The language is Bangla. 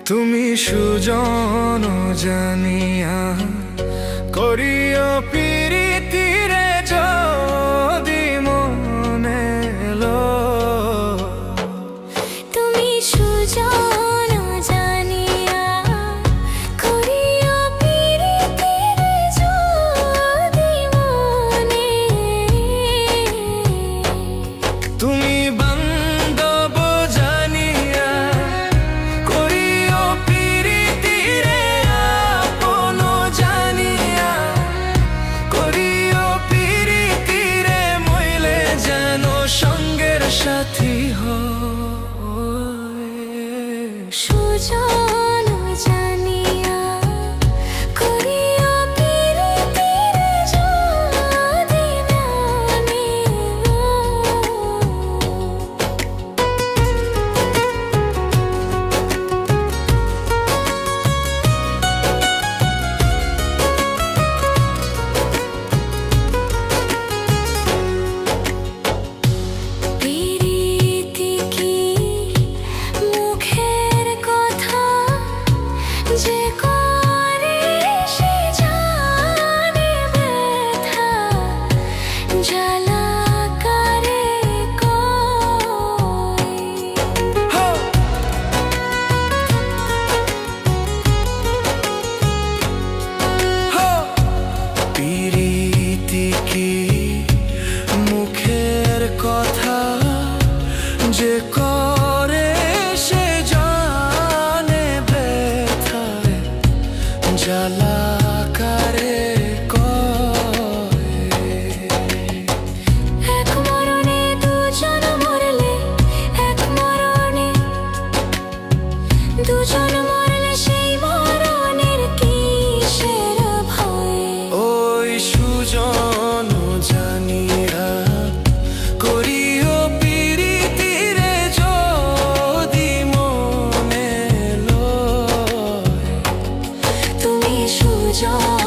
তুমি সুজন জানিয়া করিও প্রীতিরে যদি মনে লো। তুমি সুজন জানিয়া করিও প্রীতিরে যদি মনে। তুমি বান্ধব জানিয়া করিও প্রীতিরে আপন জানিয়া করিও প্রীতিরে মইলে যেন সঙ্গের সাথী হয়। সুজন জানিয়া করিও প্রীতিরে যদি মনে। প্রীতি কি মুখের কথা যে করে সে জানে ব্যথা জ্বালা কারে কয়। প্রীতি কি মুখের কথা যে করে সে জানে ব্যথা জ্বালা কারে কয়। এক মরণে দুজন মরলে, এক মরণে দুজন মরলে সেই মরণের কিসের ভয়। ওই সুজন জানিয়া করিও প্রীতিরে যদি মনে লয়। তুমি সুজন